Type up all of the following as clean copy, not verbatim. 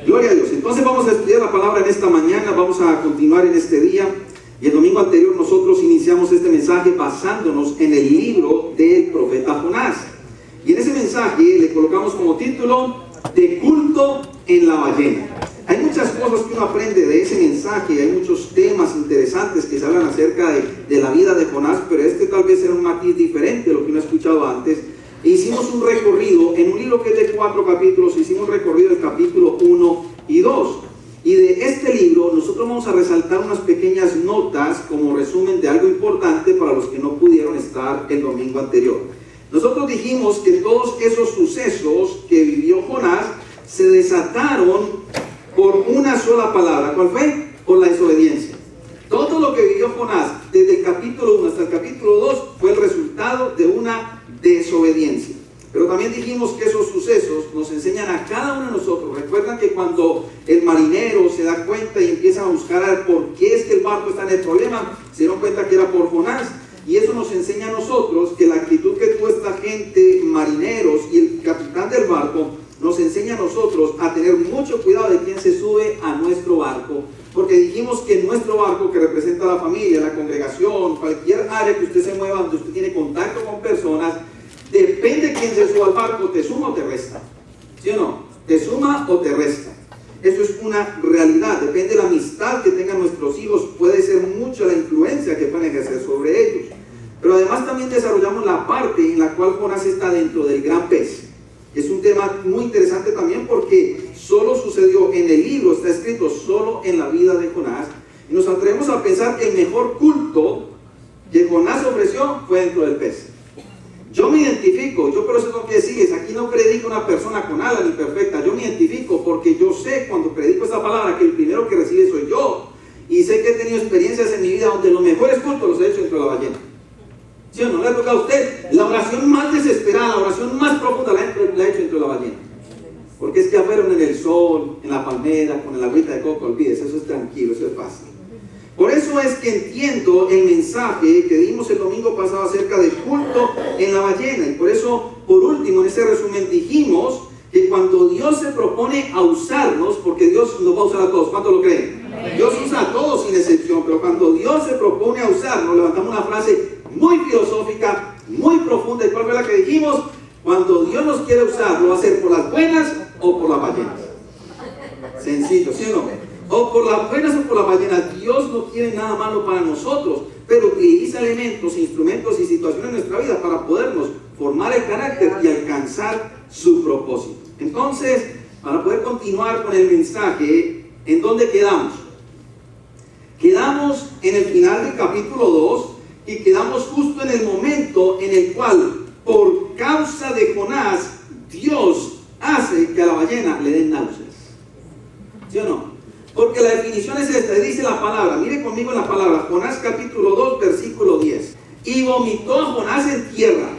Gloria a Dios. Entonces vamos a estudiar la palabra en esta mañana, vamos a continuar en este día. Y el domingo anterior nosotros iniciamos este mensaje basándonos en el libro del profeta Jonás. Y en ese mensaje le colocamos como título, de culto en la ballena. Hay muchas cosas que uno aprende de ese mensaje, hay muchos temas interesantes que se hablan acerca de la vida de Jonás, pero este tal vez era un matiz diferente de lo que uno ha escuchado antes. E hicimos un recorrido en un libro que es de 4 capítulos, hicimos un recorrido del capítulo 1 y 2. Y de este libro nosotros vamos a resaltar unas pequeñas notas como resumen de algo importante para los que no pudieron estar el domingo anterior. Nosotros dijimos que todos esos sucesos que vivió Jonás se desataron por una sola palabra. ¿Cuál fue? Por la desobediencia. Todo lo que vivió Jonás desde el capítulo 1 hasta el capítulo 2 fue el resultado de una desobediencia. Pero también dijimos que esos sucesos nos enseñan a cada uno de nosotros. Recuerdan que cuando el marinero se da cuenta y empieza a buscar a ver por qué es que el barco está en el problema, se dieron cuenta que era por Jonás. Y eso nos enseña a nosotros que la actitud que tuvo esta gente, marineros y el capitán del barco, nos enseña a nosotros a tener mucho cuidado de quién se sube a nuestro barco. Porque dijimos que nuestro barco, que representa a la familia, la congregación, cualquier área que usted se mueva, donde usted tiene contacto con personas, depende de quién se suba al barco, te suma o te resta. ¿Sí o no? Te suma o te resta. Eso es una realidad, depende de la amistad que tengan nuestros hijos, puede ser mucho la influencia que pueden ejercer sobre ellos. Pero además también desarrollamos la parte en la cual Jonás está dentro del gran pez. Es un tema muy interesante también porque solo sucedió en el libro, está escrito solo en la vida de Jonás. Y nos atrevemos a pensar que el mejor culto que Jonás ofreció fue dentro del pez. Yo me identifico, yo por eso tengo que decirles, aquí no predico una persona con alas ni perfecta, yo me identifico porque yo sé cuando predico esta palabra que el primero que recibe soy yo. Y sé que he tenido experiencias en mi vida donde los mejores cultos los he hecho dentro de la ballena. ¿Sí o no? ¿Le ha tocado a usted? La oración más desesperada, la oración más profunda la he hecho dentro de la ballena. Porque es que afuera en el sol, en la palmera, con el agüita de coco, olvídese, eso es tranquilo, eso es fácil. Por eso es que entiendo el mensaje que dimos el domingo pasado acerca del culto en la ballena. Y por eso, por último, en ese resumen dijimos que cuando Dios se propone a usarnos, porque Dios nos va a usar a todos, ¿cuánto lo creen? Dios usa a todos sin excepción, pero cuando Dios se propone a usarnos, levantamos una frase muy filosófica, muy profunda. ¿Y cuál fue la que dijimos? Cuando Dios nos quiere usar, ¿lo va a hacer por las buenas o por las ballenas? Sencillo, ¿sí o no? O por las buenas o por las ballenas. Dios no quiere nada malo para nosotros, pero utiliza elementos, instrumentos y situaciones en nuestra vida para podernos formar el carácter y alcanzar su propósito. Entonces, para poder continuar con el mensaje, ¿en dónde quedamos? Quedamos en el final del capítulo 2 y quedamos justo en el momento en el cual, por causa de Jonás, Dios hace que a la ballena le den náuseas. ¿Sí o no? Porque la definición es esta, dice la palabra, mire conmigo en la palabra, Jonás capítulo 2, versículo 10. Y vomitó a Jonás en tierra.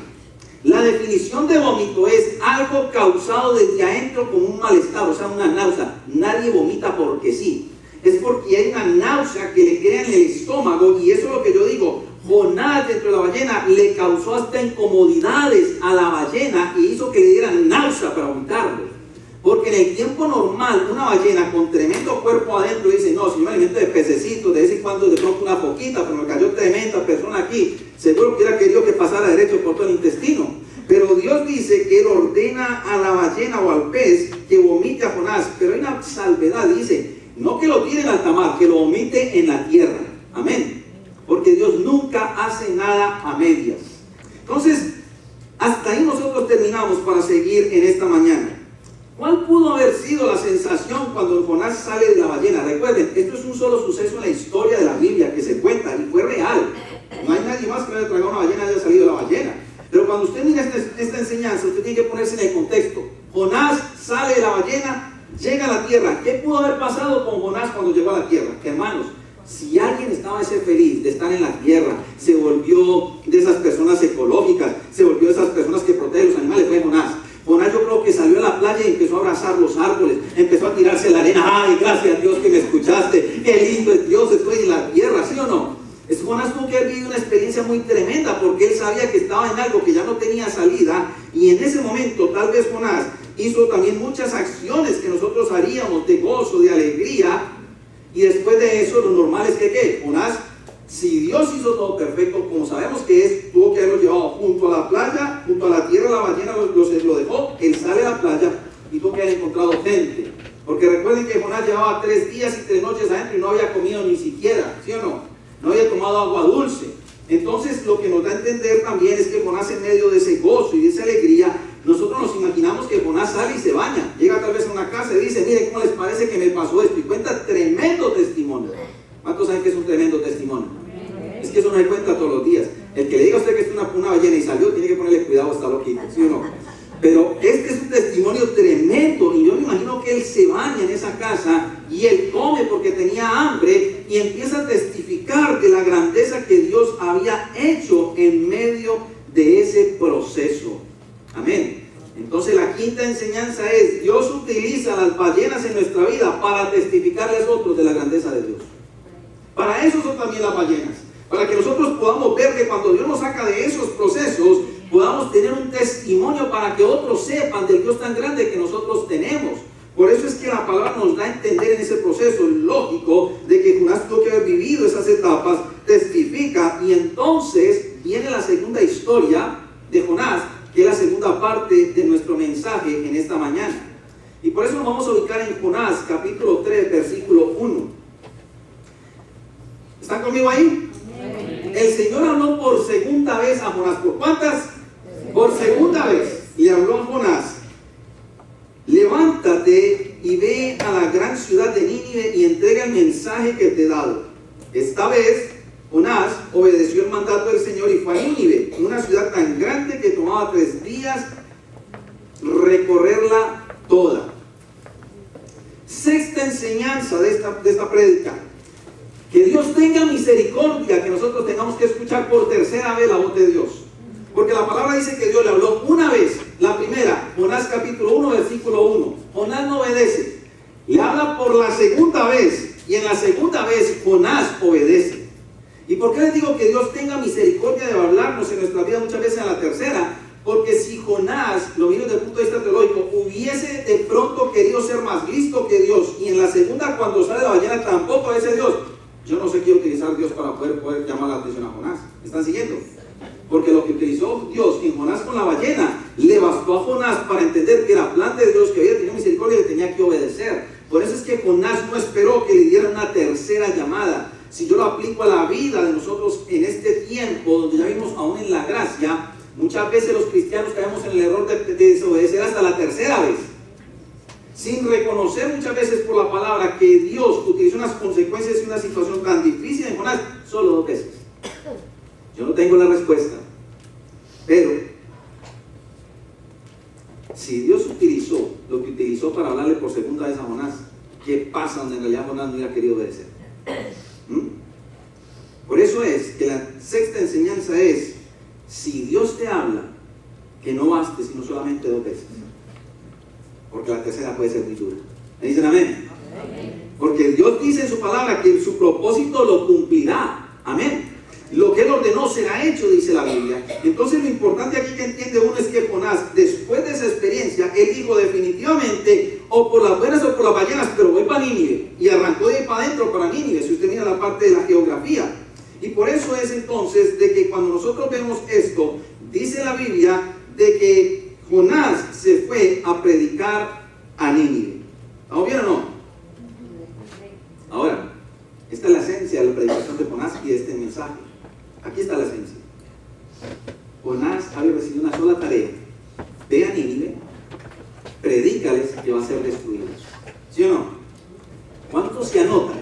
La definición de vómito es algo causado desde adentro como un malestar, o sea, una náusea. Nadie vomita porque sí. Es porque hay una náusea que le crea en el estómago, y eso es lo que yo digo. Jonás dentro de la ballena le causó hasta incomodidades a la ballena y hizo que le dieran náusea para vomitarlo. Porque en el tiempo normal, una ballena con tremendo cuerpo adentro dice, no, si yo me alimento de pececitos, de vez en cuando de pronto una poquita, pero me cayó tremenda persona aquí, seguro que hubiera querido que pasara derecho por todo el intestino. Pero Dios dice que Él ordena a la ballena o al pez que vomite a Jonás, pero hay una salvedad, dice, no que lo tire en alta mar, que lo vomite en la tierra. Amén. Porque Dios nunca hace nada a medias. Entonces, hasta ahí nosotros terminamos para seguir en esta mañana. ¿Cuál pudo haber sido la sensación cuando Jonás sale de la ballena? Recuerden, esto es un solo suceso en la historia de la Biblia que se cuenta y fue real. No hay nadie más que haya tragado una ballena y haya salido de la ballena. Pero cuando usted mira esta enseñanza, usted tiene que ponerse en el contexto. Jonás sale de la ballena, llega a la tierra. ¿Qué pudo haber pasado con Jonás cuando llegó a la tierra? Hermanos, si alguien estaba de ser feliz, de estar en la tierra, se volvió de esas personas ecológicas, se volvió de esas personas que protegen los animales, fue Jonás. Jonás yo creo que salió a la playa y empezó a abrazar los árboles, empezó a tirarse en la arena. ¡Ay, gracias a Dios que me escuchaste! ¡Qué lindo es Dios! Estoy en la tierra, ¿sí o no? Jonás tuvo que haber vivido una experiencia muy tremenda porque él sabía que estaba en algo que ya no tenía salida, y en ese momento tal vez Jonás hizo también muchas acciones que nosotros haríamos de gozo, de alegría, y después de eso lo normal es que ¿qué? Jonás, si Dios hizo todo perfecto, como sabemos que es, tuvo que haberlo llevado junto a la playa, junto a la tierra, la ballena lo dejó, él sale a la playa y tuvo que haber encontrado gente. Porque recuerden que Jonás llevaba 3 días y 3 noches adentro y no había comido ni siquiera, ¿sí o no? No había tomado agua dulce. Entonces lo que nos da a entender también es que Jonás, en medio de ese gozo y de esa alegría, nosotros nos imaginamos que Jonás sale y se baña, llega tal vez a una casa y dice, mire, ¿cómo les parece que me pasó esto? Y cuenta tremendo testimonio. ¿Cuántos saben que es un tremendo testimonio? Es que eso no se cuenta todos los días. El que le diga a usted que es una ballena y salió, tiene que ponerle cuidado, está loquito, ¿sí o no? Pero este es un testimonio tremendo, y yo me imagino que él se baña en esa casa y él come porque tenía hambre y empieza a testificar de la grandeza que Dios había hecho en medio de ese proceso. Amén. Entonces la quinta enseñanza es: Dios utiliza las ballenas en nuestra vida para testificarles a otros de la grandeza de Dios. Para eso son también las ballenas, para que nosotros podamos ver que cuando Dios nos saca de esos procesos, podamos tener un testimonio para que otros sepan del Dios tan grande que nosotros tenemos. Por eso es que la palabra nos da a entender en ese proceso lógico de que Jonás tuvo que haber vivido esas etapas, testifica, y entonces viene la segunda historia de Jonás, que es la segunda parte de nuestro mensaje en esta mañana. Y por eso nos vamos a ubicar en Jonás, capítulo 3, versículo 1. ¿Están conmigo ahí? El Señor habló por segunda vez a Jonás. ¿Por cuántas? Por segunda vez le habló a Jonás: levántate y ve a la gran ciudad de Nínive y entrega el mensaje que te he dado. Esta vez Jonás obedeció el mandato del Señor y fue a Nínive, una ciudad tan grande que tomaba 3 días recorrerla toda. Sexta enseñanza de esta prédica: que Dios tenga misericordia, que nosotros tengamos que escuchar por tercera vez la voz de Dios. Porque la palabra dice que Dios le habló una vez. La primera, Jonás capítulo 1, versículo 1. Jonás no obedece. Le habla por la segunda vez, y en la segunda vez Jonás obedece. ¿Y por qué les digo que Dios tenga misericordia de hablarnos en nuestra vida muchas veces en la tercera? Porque si Jonás, lo miro desde el punto de vista teológico, hubiese de pronto querido ser más listo que Dios, y en la segunda, cuando sale la ballena, tampoco obedece a Dios, yo no sé qué utilizar a Dios para poder llamar la atención a Jonás. ¿Me están siguiendo? Porque lo que utilizó Dios en Jonás con la ballena le bastó a Jonás para entender que era plan de Dios, que había tenido misericordia y que tenía que obedecer. Por eso es que Jonás no esperó que le dieran una tercera llamada. Si yo lo aplico a la vida de nosotros en este tiempo, donde ya vimos aún en la gracia, muchas veces los cristianos caemos en el error de desobedecer hasta la tercera vez, sin reconocer muchas veces por la palabra que Dios utilizó unas consecuencias y una situación tan difícil en Jonás solo 2 veces. Yo no tengo la respuesta, pero si Dios utilizó lo que utilizó para hablarle por segunda vez a Jonás, ¿qué pasa donde en realidad Jonás no hubiera querido obedecer? Por eso es que la sexta enseñanza es: si Dios te habla, que no baste sino solamente 2 veces, porque la tercera puede ser muy dura. ¿Me dicen amén? Amén. Porque Dios dice en su palabra que su propósito lo cumplirá. Amén. Lo que Él ordenó será hecho, dice la Biblia. Entonces lo importante aquí que entiende uno es que Jonás, después de esa experiencia, él dijo definitivamente, o por las buenas o por las ballenas, pero voy para Nínive. Y arrancó de ahí para adentro, para Nínive, si usted mira la parte de la geografía. Y por eso es entonces de que cuando nosotros vemos esto, dice la Biblia de que Jonás se fue a predicar a Nínive. ¿Estamos bien o no? Ahora, esta es la esencia de la predicación de Jonás y de este mensaje. Aquí está la esencia. Jonás había recibido una sola tarea: ve a Nínive, predícales que va a ser destruidos. ¿Sí o no? ¿Cuántos se anotan?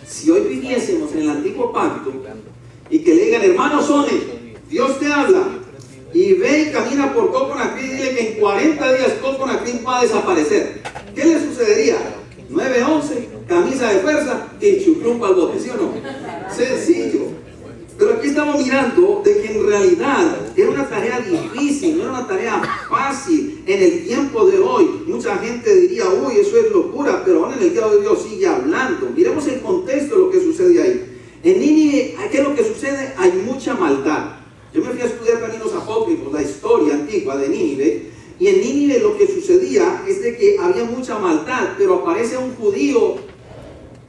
Si hoy viviésemos en el antiguo pacto y que le digan: hermano Sone, Dios te habla, y ve y camina por Coconacrín y dile que en 40 días Coconacrín va a desaparecer, ¿qué le sucedería? 9-11, camisa de fuerza y chucrún para el bote, ¿sí o no? Sencillo. Pero aquí estamos mirando de que en realidad era una tarea difícil, no era una tarea fácil. En el tiempo de hoy, mucha gente diría: uy, eso es locura, pero aún en el día de hoy Dios sigue hablando. Miremos el contexto de lo que sucede ahí. En Nínive, ¿qué es lo que sucede? Hay mucha maldad. Yo me fui a estudiar también los apócrifos, la historia antigua de Nínive, y en Nínive lo que sucedía pero aparece un judío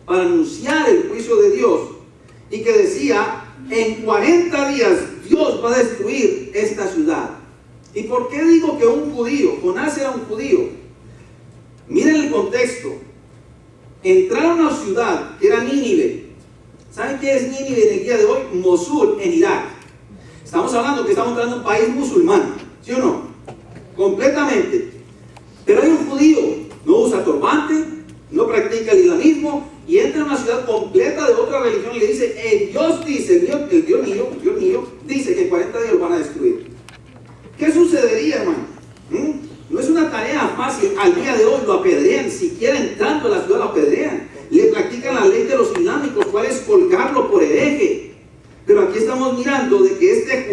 para anunciar el juicio de Dios y que decía, en 40 días Dios va a destruir esta ciudad. ¿Y por qué digo que un judío? Jonás era un judío. Miren el contexto. Entraron a una ciudad que era Nínive. ¿Saben qué es Nínive en el día de hoy? Mosul, en Irak. Estamos hablando que estamos entrando a un país musulmán, ¿sí o no? Completamente. Pero hay un judío, no usa turbante, no practica el islamismo y entra a una ciudad completa de otra religión y le dice, Dios dice, el Dios mío, dice que en 40 días lo van a destruir. ¿Qué sucedería, hermano? No es una tarea fácil. Al día de hoy lo apedrean, siquiera entrando a la ciudad lo apedrean. Le practican la ley de los islámicos, cuál es colgarlo por hereje. Pero aquí estamos mirando de que este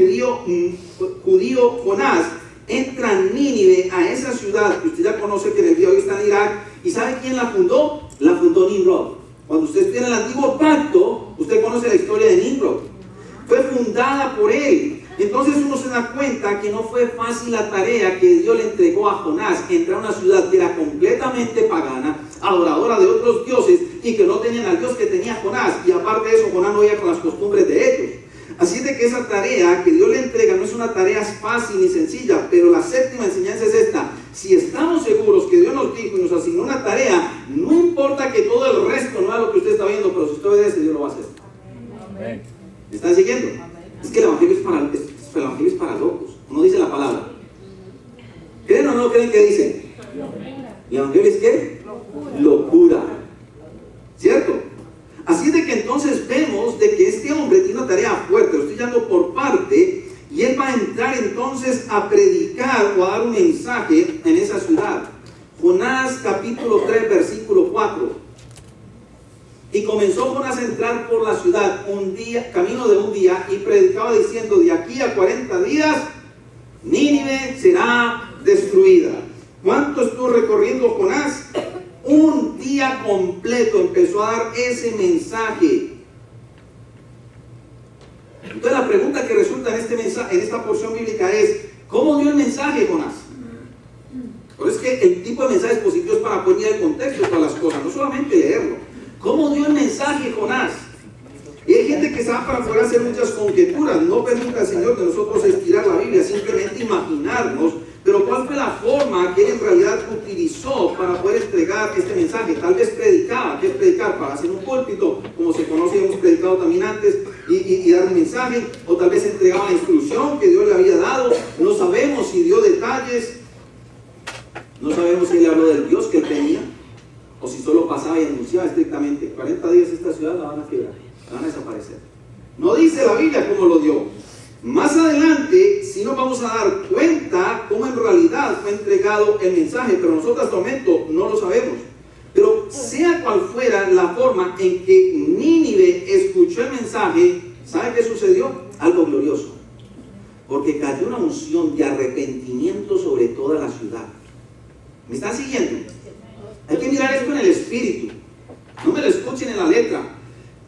judío Jonás entra a Nínive, a esa ciudad que usted ya conoce, que en el día de hoy está en Irak. ¿Y sabe quién la fundó? La fundó Nimrod. Cuando usted estudia en el antiguo pacto, usted conoce la historia de Nimrod. Fue fundada por él. Entonces uno se da cuenta que no fue fácil la tarea que Dios le entregó a Jonás, entrar a una ciudad que era completamente pagana, adoradora de otros dioses y que no tenían al Dios que tenía Jonás, y aparte de eso Jonás no iba con las costumbres de ellos. Así de que esa tarea que Dios le entrega no es una tarea fácil ni sencilla, pero la séptima enseñanza es esta: si estamos seguros que Dios nos dijo y nos asignó una tarea, no importa que todo el resto no es lo que usted está viendo, pero si usted obedece, Dios lo va a hacer. Amén. ¿Me están siguiendo? Es que el evangelio es para locos. ¿No dice la palabra? ¿Creen o no creen que dice? ¿El evangelio es qué? Locura. ¿Cierto? Así de que entonces vemos de que este hombre tiene una tarea fuerte. Lo estoy dando por parte. Y él va a entrar entonces a predicar o a dar un mensaje en esa ciudad. Jonás capítulo 3 versículo 4. Y comenzó Jonás a entrar por la ciudad camino de un día, y predicaba diciendo: de aquí a 40 días Nínive será destruida. ¿Cuánto estuvo recorriendo Jonás? Un día completo empezó a dar ese mensaje. Entonces la pregunta que resulta en este mensaje, en esta porción bíblica, es: ¿cómo dio el mensaje Jonás? Por eso es que el tipo de mensajes positivos es para poner el contexto de todas las cosas, no solamente leerlo. ¿Cómo dio el mensaje Jonás? Y hay gente que se va para poder hacer muchas conjeturas. No permita al Señor que nosotros estirar la Biblia, simplemente imaginarnos. Pero ¿cuál fue la forma que él en realidad utilizó para poder entregar este mensaje? Tal vez predicaba. ¿Qué es predicar? Para hacer un púlpito, como se conoce, hemos predicado también antes, y dar un mensaje. O tal vez entregaba la instrucción que Dios le había dado. No sabemos si dio detalles. No sabemos si él habló del Dios que él tenía, o si solo pasaba y anunciaba estrictamente: 40 días esta ciudad la van a quebrar, la van a desaparecer. No dice la Biblia cómo lo dio. Más adelante sí nos vamos a dar cuenta cómo en realidad fue entregado el mensaje, pero nosotros hasta el momento no lo sabemos. Pero sea cual fuera la forma en que Nínive escuchó el mensaje, ¿sabe qué sucedió? Algo glorioso. Porque cayó una unción de arrepentimiento sobre toda la ciudad. ¿Me están siguiendo? Hay que mirar esto en el espíritu. No me lo escuchen en la letra.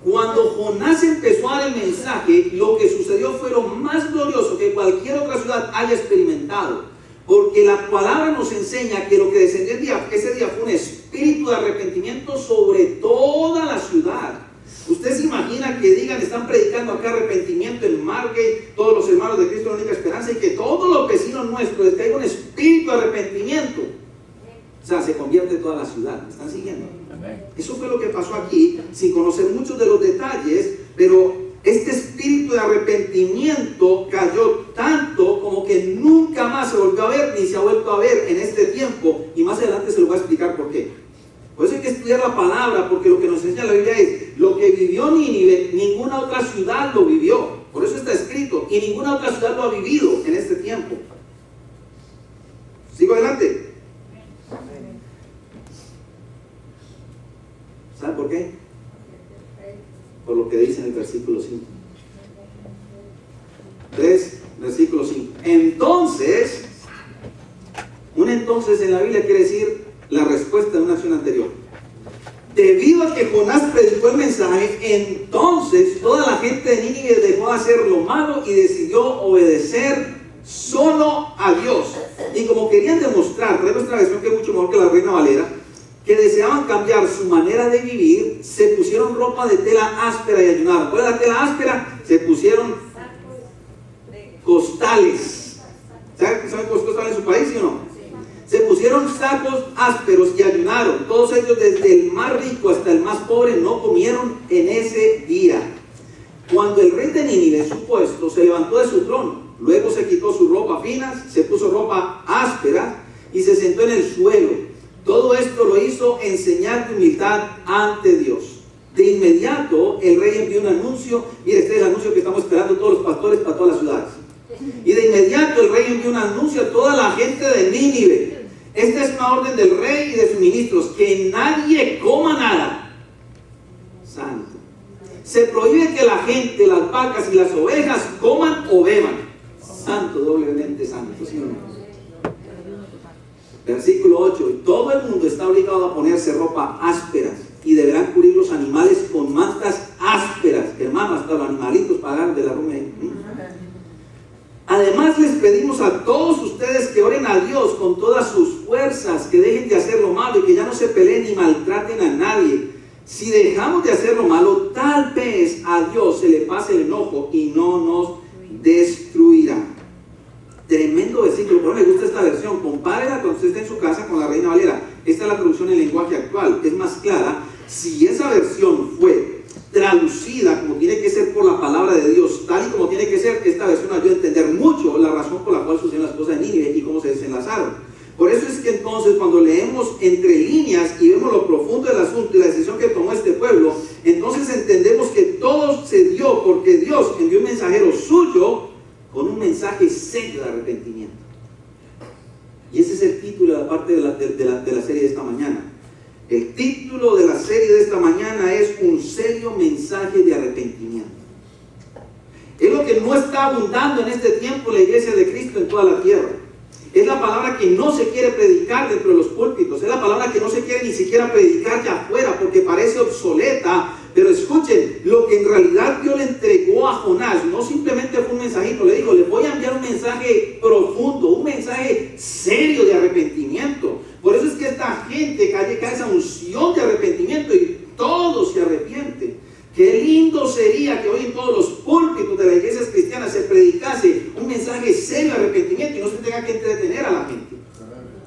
Cuando Jonás empezó a dar el mensaje, lo que sucedió fue lo más glorioso que cualquier otra ciudad haya experimentado. Porque la palabra nos enseña que lo que descendió ese día fue un espíritu de arrepentimiento sobre toda la ciudad. Usted se imagina que digan: están predicando acá arrepentimiento en Margate, todos los hermanos de Cristo la única esperanza, y que todos los vecinos nuestros les caiga un espíritu de arrepentimiento. O sea, se convierte toda la ciudad. ¿Me están siguiendo? Amén. Eso fue lo que pasó aquí, sin conocer muchos de los detalles, pero este espíritu de arrepentimiento cayó tanto como que nunca más se volvió a ver, ni se ha vuelto a ver en este tiempo, y más adelante se lo voy a explicar por qué. Por eso hay que estudiar la palabra, porque lo que nos enseña la Biblia es: lo que vivió Nínive, ninguna otra ciudad lo vivió. Por eso está escrito, y ninguna otra ciudad lo ha vivido en este tiempo. ¿Sigo adelante? ¿Sabe por qué? Por lo que dice en el versículo 5. 3, versículo 5. Entonces, un entonces en la Biblia quiere decir la respuesta de una acción anterior. Debido a que Jonás predicó el mensaje, entonces toda la gente de Nínive dejó de hacer lo malo y decidió obedecer solo a Dios. Y como querían demostrar, traigo esta versión que es mucho mejor que la Reina Valera, que deseaban cambiar su manera de vivir, se pusieron ropa de tela áspera y ayunaron. ¿Cuál es la tela áspera? Se pusieron costales. ¿Saben costales en su país, sí o no? Se pusieron sacos ásperos y ayunaron. Todos ellos, desde el más rico hasta el más pobre, no comieron en ese día. Cuando el rey de Nínive supo esto, se levantó de su trono. Luego se quitó su ropa fina, se puso ropa áspera y se sentó en el suelo. Todo esto lo hizo en señal de humildad ante Dios. De inmediato el rey envió un anuncio. Mire, este es el anuncio que estamos esperando todos los pastores para todas las ciudades. Y de inmediato el rey envió un anuncio a toda la gente de Nínive. Esta es una orden del rey y de sus ministros: que nadie coma nada santo. Se prohíbe que la gente, las vacas y las ovejas coman o beban. Santo, doblemente santo, ¿sí o no? Versículo 8: todo el mundo está obligado a ponerse ropa ásperas y deberán cubrir los animales con mantas ásperas. Hermano, hasta los animalitos pagan de la ruma. Además, les pedimos a todos ustedes que oren a Dios con todas sus fuerzas, que dejen de hacer lo malo y que ya no se peleen ni maltraten a nadie. Si dejamos de hacer lo malo, tal vez a Dios se le pase el enojo y no nos destruirá. Tremendo versículo, pero me gusta esta versión. Compárela cuando usted esté en su casa con la Reina Valera. Esta es la traducción en lenguaje actual, es más clara. Si esa versión fue traducida como tiene que ser por la palabra de Dios, tal y como tiene que ser, esta versión ayuda a entender mucho la razón por la cual sucedieron las cosas en Nínive y cómo se desenlazaron. Por eso es que entonces, cuando leemos entre líneas y vemos lo profundo del asunto y la decisión que tomó este pueblo, entonces entendemos que todo se dio porque Dios envió un mensajero suyo con un mensaje serio de arrepentimiento. Y ese es el título de la parte de la serie de esta mañana. El título de la serie de esta mañana es un serio mensaje de arrepentimiento. Es lo que no está abundando en este tiempo la iglesia de Cristo en toda la tierra. Es la palabra que no se quiere predicar dentro de los púlpitos. Es la palabra que no se quiere ni siquiera predicar ya afuera porque parece obsoleta. Pero escuchen, lo que en realidad Dios le entregó a Jonás no simplemente fue un mensajito. Le dijo: le voy a enviar un mensaje profundo, un mensaje serio de arrepentimiento. Por eso es que esta gente cae esa unción de arrepentimiento y todo se arrepiente. Qué lindo sería que hoy en todos los púlpitos de las iglesias cristianas se predicase un mensaje serio de arrepentimiento y no se tenga que entretener a la gente.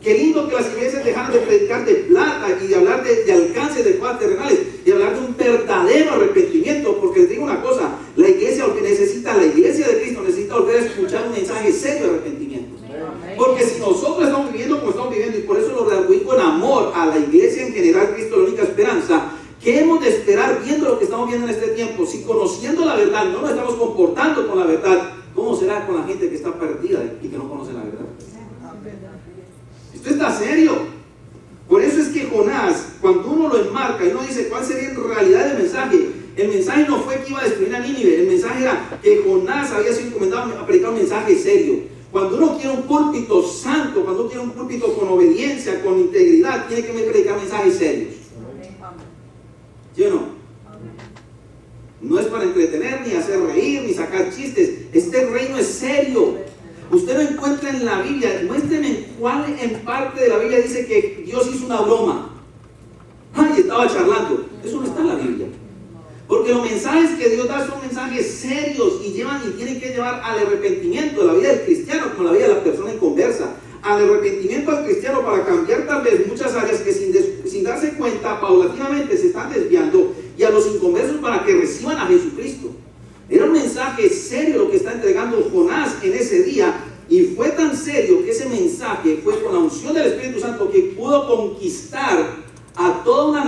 Qué lindo que las iglesias dejaran de predicar de plata y de hablar de alcance de cosas terrenales y hablar de un verdadero arrepentimiento, porque les digo una cosa: la iglesia, lo que necesita, la iglesia de Cristo necesita volver a escuchar un mensaje serio de arrepentimiento. Porque si nosotros estamos viviendo como estamos viviendo, y por eso lo redarguí con amor a la iglesia en general, Cristo la única esperanza, ¿qué hemos de esperar viendo lo que estamos viendo en este tiempo? Si conociendo la verdad no nos estamos comportando con la verdad, ¿cómo será con la gente que está perdida y que no conoce la verdad? Esto está serio. Por eso es que Jonás, cuando uno lo enmarca y uno dice cuál sería en realidad el mensaje no fue que iba a destruir a Nínive. El mensaje era que Jonás había sido encomendado a predicar un mensaje serio. Cuando uno quiere un púlpito santo, cuando uno quiere un púlpito con obediencia, con integridad, tiene que predicar mensajes serios. ¿Sí o no? No es para entretener, ni hacer reír, ni sacar chistes. Este reino es serio. Usted lo encuentra en la Biblia. Muéstreme en cuál en parte de la Biblia dice que Dios hizo una broma. Ay, estaba charlando. Eso no está en la Biblia. Porque los mensajes que Dios da son mensajes serios y tienen que llevar al arrepentimiento de la vida del cristiano, como la vida de la persona inconversa. Al arrepentimiento al cristiano para cambiar tal vez muchas áreas que sin darse cuenta paulatinamente se están desviando, y a los inconversos para que reciban a Jesucristo. Era un mensaje serio lo que está entregando Jonás en ese día, y fue tan serio que ese mensaje fue con la unción del Espíritu Santo que pudo conquistar a toda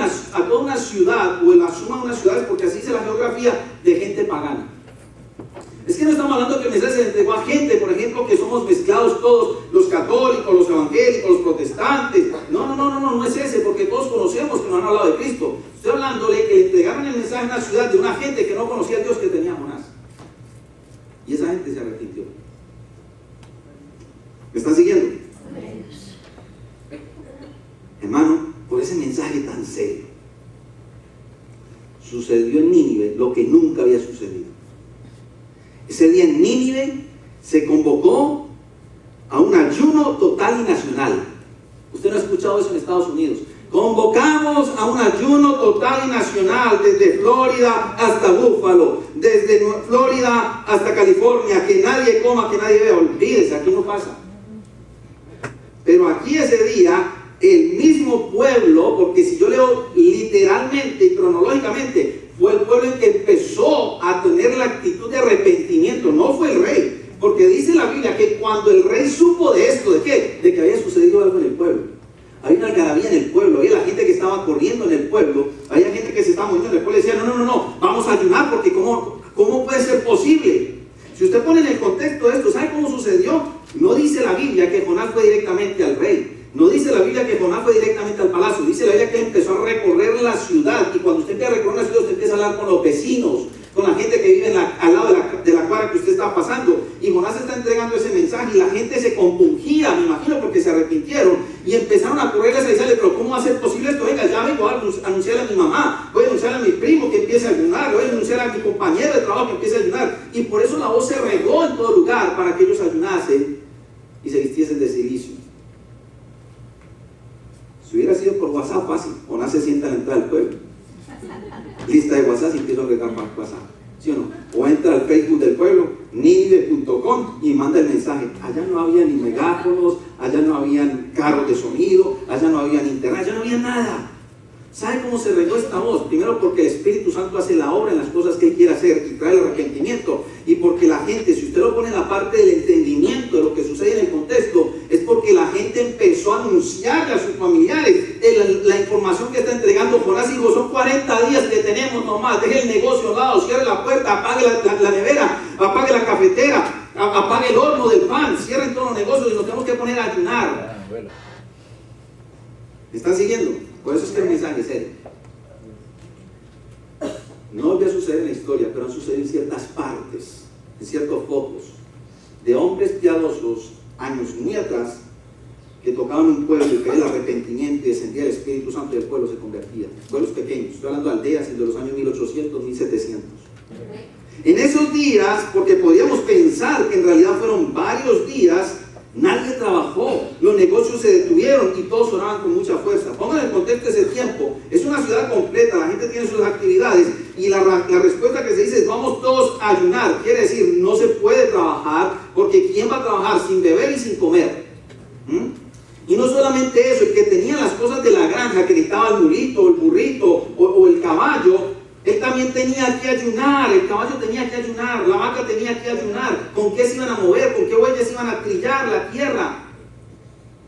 una ciudad, o en la suma de unas ciudades, porque así dice la geografía, de gente pagana. Es que no estamos hablando que el mensaje se le entregó a gente, por ejemplo, que somos mezclados todos, los católicos, los evangélicos, los protestantes. No es ese, porque todos conocemos que nos han hablado de Cristo. Estoy hablándole que le entregaron el mensaje a una ciudad de una gente que no conocía a Dios que tenía Jonás. Y esa gente se arrepintió. ¿Me están siguiendo? Hermano, por ese mensaje tan serio, sucedió en Nínive lo que nunca había sucedido. Ese día en Nínive se convocó a un ayuno total y nacional. Usted no ha escuchado eso en Estados Unidos. Convocamos a un ayuno total y nacional desde Florida hasta Búfalo, desde Florida hasta California, que nadie coma, que nadie vea. Olvídese, aquí no pasa. Pero aquí ese día, el mismo pueblo, porque si yo leo literalmente y cronológicamente, fue el pueblo el que empezó a tener la actitud de arrepentimiento, no fue el rey. Porque dice la Biblia que cuando el rey supo de esto, ¿de qué? De que había sucedido algo en el pueblo. Había una algarabía en el pueblo, había la gente que estaba corriendo en el pueblo, había gente que se estaba moviendo en el pueblo y decía, no, vamos a ayunar porque ¿cómo puede ser posible? Si usted pone en el contexto de esto, ¿sabe cómo sucedió? No dice la Biblia que Jonás fue directamente al rey, no dice la Biblia que Jonás fue directamente al palacio, dice la Biblia que él empezó a recorrer la ciudad, y cuando usted empieza a recorrer la ciudad, usted empieza a hablar con los vecinos, con la gente que vive al lado de la cuadra que usted está pasando, y Jonás está entregando ese mensaje, y la gente se compungía, me imagino, porque se arrepintieron, y empezaron a correr a decirle, pero ¿cómo va a ser posible esto? Venga, ya vengo a anunciarle a mi mamá, voy a anunciarle a mi primo que empiece a ayunar, voy a anunciar a mi compañero de trabajo que empiece a ayunar, y por eso la voz se regó en todo lugar, para que ellos ayunasen, y se vistiesen de silicio. Si hubiera sido por WhatsApp, fácil, Jonás se sienta a la entrada del pueblo, lista de WhatsApp y empiezo a regar WhatsApp, ¿sí o no? O entra al Facebook del pueblo, ninive.com, y manda el mensaje. Allá no había ni megáfonos, allá no habían carros de sonido, allá no había internet, allá no había nada. ¿Sabe cómo se regó esta voz? Primero porque el Espíritu Santo hace la obra en las cosas que Él quiere hacer y trae el arrepentimiento, y porque la gente, si usted lo pone en la parte del entendimiento de lo que sucede en el contexto, es porque la gente empezó a anunciarle a sus familiares la información que está entregando Jonás. Dijo, son 40 días que tenemos nomás, deje el negocio al lado, cierre la puerta, apague la nevera, apague la cafetera, apague el horno del pan, cierren todos los negocios y nos tenemos que poner a ayunar. ¿Me están siguiendo? Por eso es que el mensaje es serio. No volvió a suceder en la historia, pero han sucedido en ciertas partes, en ciertos focos, de hombres piadosos, años muy atrás, que tocaban un pueblo y que el arrepentimiento y descendía el Espíritu Santo y el pueblo se convertía. Pueblos pequeños, estoy hablando de aldeas de los años 1800, 1700. En esos días, porque podríamos pensar que en realidad fueron varios días, nadie trabajó, los negocios se detuvieron y todos oraban con mucha fuerza. Pongan en contexto ese tiempo, es una ciudad completa, la gente tiene sus actividades, y la respuesta que se dice es vamos todos a ayunar. Quiere decir, no se puede trabajar, porque ¿quién va a trabajar sin beber y sin comer? Y no solamente eso, el que tenía las cosas de la granja, que necesitaba el mulito, el burrito o el caballo, él también tenía que ayunar, el caballo tenía que ayunar, la vaca tenía que ayunar. ¿Con qué se iban a mover? ¿Con qué bueyes iban a trillar la tierra?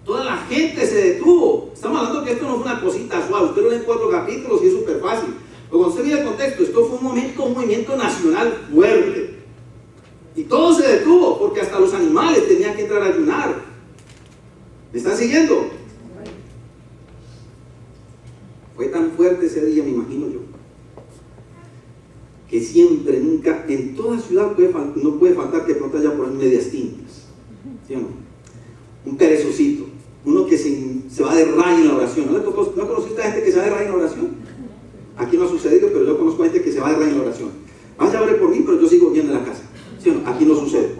Toda la gente se detuvo. Estamos hablando que esto no fue una cosita suave, usted lo lee en 4 capítulos y es súper fácil. Pero cuando usted mira el contexto, esto fue un movimiento nacional fuerte. Y todo se detuvo, porque hasta los animales tenían que entrar a ayunar. ¿Me están siguiendo? Fue tan fuerte ese día, me imagino yo, que siempre, nunca, en toda ciudad no puede faltar que pronto haya por ahí medias tintas, ¿sí o no? Un perezosito, uno que se va de raya en la oración. ¿No conociste a gente que se va de raya en la oración? Aquí no ha sucedido, pero yo conozco a gente que se va de raya en la oración. Vaya a orar por mí, pero yo sigo viendo en la casa, ¿sí o no? Aquí no sucede.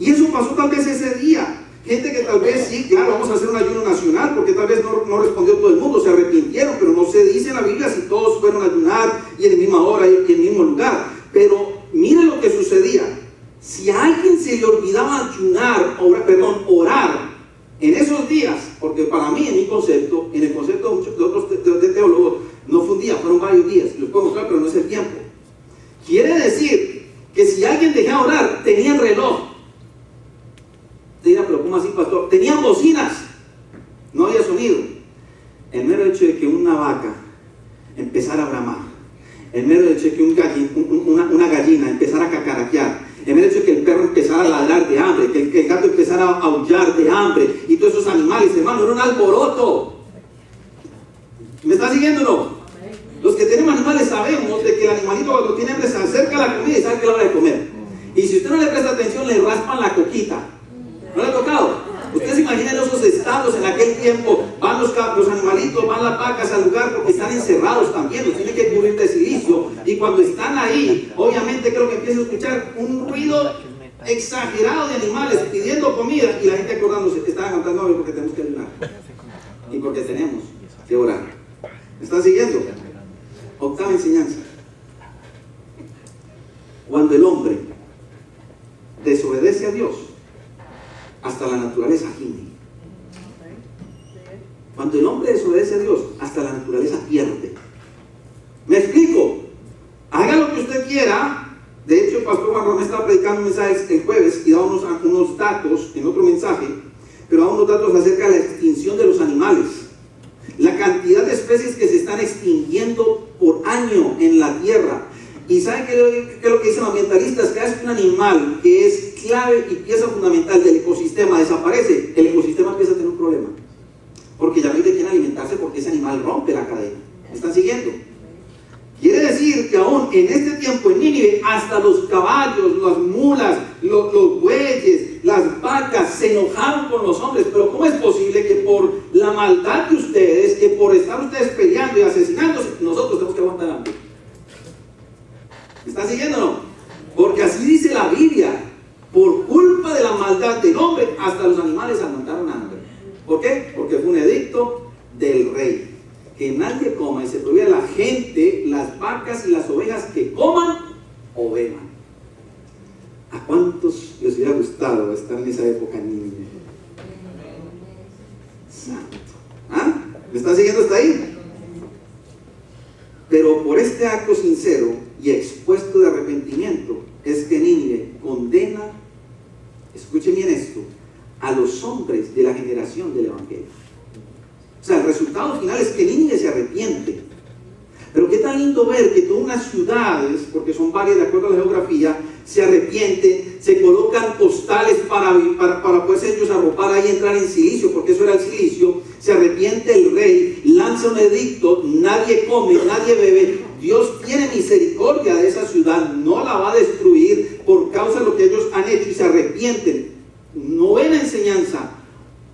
Y eso pasó tal vez ese día. Gente que tal vez sí, claro, vamos a hacer un ayuno nacional, porque tal vez no respondió todo el mundo, se arrepintieron, pero no se dice en la Biblia si todos fueron a ayunar y en la misma hora y en el mismo lugar. Pero mire lo que sucedía. Si a alguien se le olvidaba orar en esos días, porque para mí, en mi concepto, en el concepto de muchos de otros de teólogos, no fue un día, fueron varios días, los puedo mostrar, pero no es el tiempo. Quiere decir que si alguien dejaba orar, tenía el reloj. Te dirá, pero ¿cómo así, pastor? Tenían bocinas, no había sonido. El mero hecho de que una vaca empezara a bramar, el mero hecho de que una gallina empezara a cacaraquear, el mero hecho de que el perro empezara a ladrar de hambre, que el gato empezara a aullar de hambre, y todos esos animales, hermano, era un alboroto. ¿Me está siguiendo o no? Los que tenemos animales sabemos de que el animalito cuando tiene hambre se acerca a la comida y sabe que es la hora de comer. Y si usted no le presta atención, le raspan la coquita. ¿No le ha tocado? Ustedes se imaginan esos estados en aquel tiempo, van los animalitos, van las vacas al lugar porque están encerrados también, los tienen que cubrir de silicio, y cuando están ahí, obviamente creo que empieza a escuchar un ruido exagerado de animales pidiendo comida, y la gente acordándose que estaban cantando porque tenemos que ayunar y porque tenemos. que orar. ¿Me están siguiendo? Octava enseñanza. Cuando el hombre desobedece a Dios, hasta la naturaleza gime. Cuando el hombre desobedece a Dios, hasta la naturaleza pierde. ¿Me explico? Haga lo que usted quiera. De hecho, el pastor Juan Román estaba predicando un mensaje el jueves y daba unos datos en otro mensaje, pero daba unos datos acerca de la extinción de los animales. La cantidad de especies que se están extinguiendo por año en la tierra. ¿Y saben qué es lo que dicen los ambientalistas? Cada vez que un animal que es clave y pieza fundamental del ecosistema desaparece, el ecosistema empieza a tener un problema. Porque ya no hay de quién alimentarse porque ese animal rompe la cadena. ¿Me están siguiendo? Quiere decir que aún en este tiempo en Nínive, hasta los caballos, las mulas, los bueyes, las vacas se enojaron con los hombres. Pero ¿cómo es posible que por la maldad de ustedes, que por estar ustedes peleando y asesinándose, nosotros tenemos que aguantar hambre? ¿Me están siguiendo o no? Porque así dice la Biblia. Por culpa de la maldad del hombre, hasta los animales aguantaron hambre. ¿Por qué? Porque fue un edicto del rey. Que nadie coma, y se prohíbe a la gente, las vacas y las ovejas que coman o beban. ¿A cuántos les hubiera gustado estar en esa época en Nínive? Santo. ¿Ah? ¿Me están siguiendo hasta ahí? Pero por este acto sincero y expuesto de arrepentimiento es que Nínive condena, escuchen bien esto, a los hombres de la generación del Evangelio. O sea, el resultado final es que Nínive se arrepiente. Pero qué tan lindo ver que todas unas ciudades, porque son varias de acuerdo a la geografía, se arrepienten, se colocan postales para poderse ellos arropar ahí y entrar en silicio, porque eso era el silicio. Se arrepiente el rey, lanza un edicto, nadie come, nadie bebe. Dios tiene misericordia de esa ciudad, no la va a destruir por causa de lo que ellos han hecho y se arrepienten. Novena enseñanza.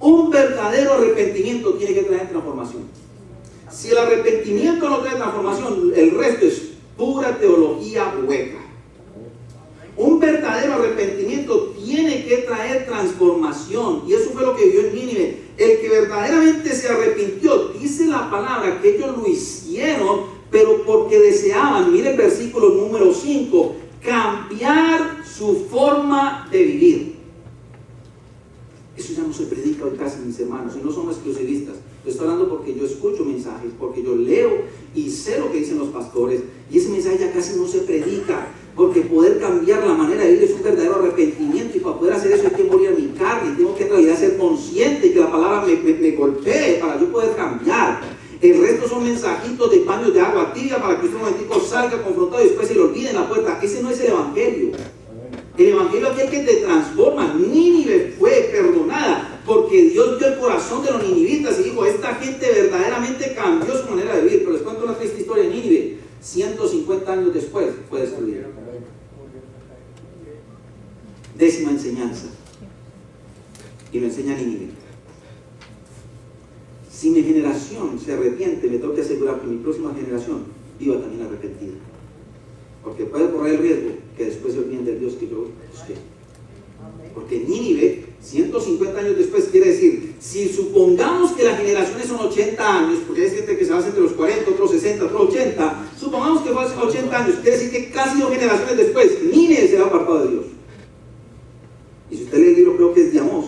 Un verdadero arrepentimiento tiene que traer transformación. Si el arrepentimiento no trae transformación, el resto es pura teología hueca. Un verdadero arrepentimiento tiene que traer transformación. Y eso fue lo que vio en Nínive. El que verdaderamente se arrepintió, dice la palabra que ellos lo hicieron, pero porque deseaban, mire el versículo número 5, cambiar su forma de vivir. Eso ya no se predica hoy casi, mis hermanos, y no somos exclusivistas. Lo estoy hablando porque yo escucho mensajes, porque yo leo y sé lo que dicen los pastores, y ese mensaje ya casi no se predica, porque poder cambiar la manera de vivir es un verdadero arrepentimiento, y para poder hacer eso hay que morir a mi carne, y tengo que en realidad ser consciente y que la palabra me golpee para yo poder cambiar. El resto son mensajitos de paños de agua tibia para que usted un momentico salga confrontado y después se le olvide en la puerta. Ese no es el evangelio. El evangelio es aquel que te transforma. Nínive fue perdonada porque Dios vio el corazón de los ninivitas y dijo, esta gente verdaderamente cambió su manera de vivir. Pero les cuento una triste historia de Nínive. 150 años después fue destruida. Décima enseñanza, y lo enseña Nínive. Si mi generación se arrepiente, me tengo que asegurar que mi próxima generación viva también arrepentida, porque puede correr el riesgo que después se olviden del Dios que yo busqué. Porque Nínive, 150 años después, quiere decir, si supongamos que las generaciones son 80 años, porque hay gente que se hace entre los 40, otros 60, otros 80, supongamos que fue hace 80 años, quiere decir que casi 2 generaciones después, Nínive se ha apartado de Dios. Y si usted lee el libro, creo que es de Amós,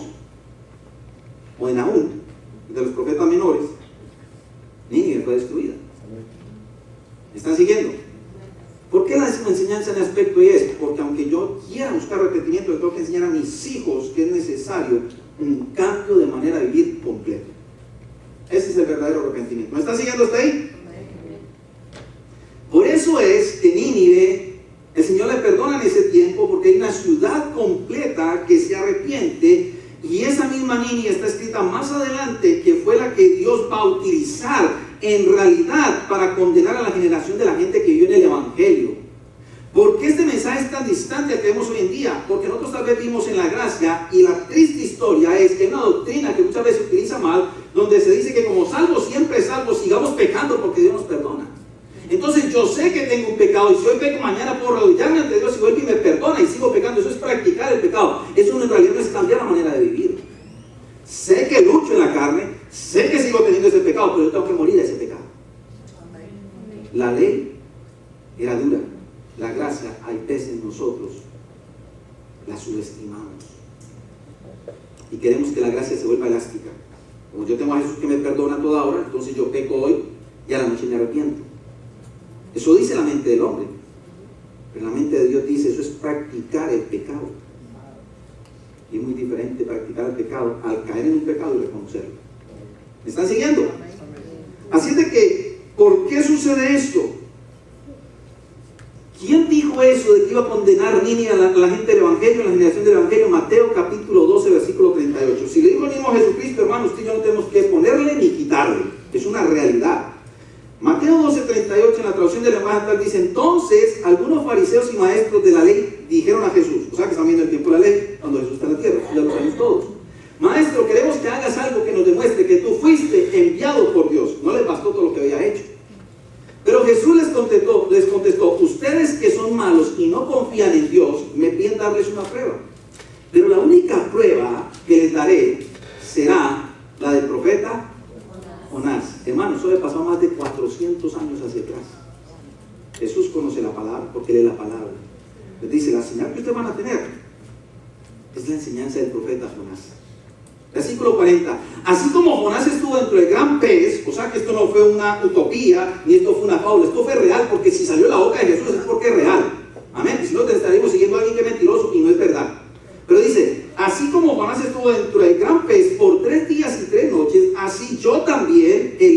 o de Nahum, de los profetas menores, Nínive fue destruida. ¿Me están siguiendo? ¿Por qué la décima enseñanza en aspecto es? Porque aunque yo quiera buscar arrepentimiento, le tengo que enseñar a mis hijos que es necesario un cambio de manera de vivir completo. Ese es el verdadero arrepentimiento. ¿Me están siguiendo hasta ahí? Por eso es que Nínive, el Señor le perdona en ese tiempo, porque hay una ciudad completa que se arrepiente. Y esa misma Nínive está escrita más adelante, que fue la que Dios va a utilizar en realidad para condenar a la generación de la gente que vive en el Evangelio. ¿Por qué este mensaje es tan distante al que vemos hoy en día? Porque nosotros tal vez vivimos en la gracia, y la triste historia es que hay una doctrina que muchas veces se utiliza mal, donde se dice que como salvo siempre salvo, sigamos pecando porque Dios nos perdona. Entonces yo sé que tengo un pecado, y si hoy peco mañana puedo arrodillarme ante Dios y vuelve y me perdona y sigo pecando. Eso es practicar el pecado. Eso en realidad no es cambiar la manera de vivir. Sé que lucho en la carne, Sé que sigo teniendo ese pecado, pero yo tengo que morir a ese pecado. La ley era dura. La gracia, hay veces nosotros la subestimamos. Y queremos que la gracia se vuelva elástica. Como yo tengo a Jesús que me perdona a toda hora, entonces yo peco hoy y a la noche me arrepiento. Eso dice la mente del hombre. Pero la mente de Dios dice, eso es practicar el pecado. Y es muy diferente practicar el pecado al caer en un pecado y reconocerlo. ¿Me están siguiendo? Así es de que, ¿por qué sucede esto? ¿Quién dijo eso de que iba a condenar Nínive a la gente del Evangelio, a la generación del Evangelio? Mateo capítulo 12, versículo 38. Si le digo al mismo Jesucristo, hermano, usted y yo no tenemos que ponerle ni quitarle. Es una realidad. Mateo 12, 38, en la traducción del lenguaje actual, dice: entonces algunos fariseos y maestros de la ley dijeron a Jesús, o sea que están viendo el tiempo de la ley, cuando Jesús está en la tierra, ya lo sabemos todos: maestro, queremos que hagas algo que nos demuestre que tú fuiste enviado por Dios. No les bastó todo lo que había hecho. Pero Jesús les contestó, ustedes que son malos y no confían en Dios, me piden darles una prueba. Pero la única prueba que les daré será la del profeta Jonás. Hermano, eso le pasó más de 400 años hacia atrás. Jesús conoce la palabra porque lee la palabra. Les dice, la señal que ustedes van a tener es la enseñanza del profeta Jonás. Versículo 40. Así como Jonás estuvo dentro del gran pez, o sea que esto no fue una utopía, ni esto fue una fábula, esto fue real, porque si salió de la boca de Jesús es porque es real. Amén. Si no, te estaríamos siguiendo a alguien que es mentiroso y no es verdad. Pero dice, así como Jonás estuvo dentro del gran pez por 3 días y 3 noches, así yo también, el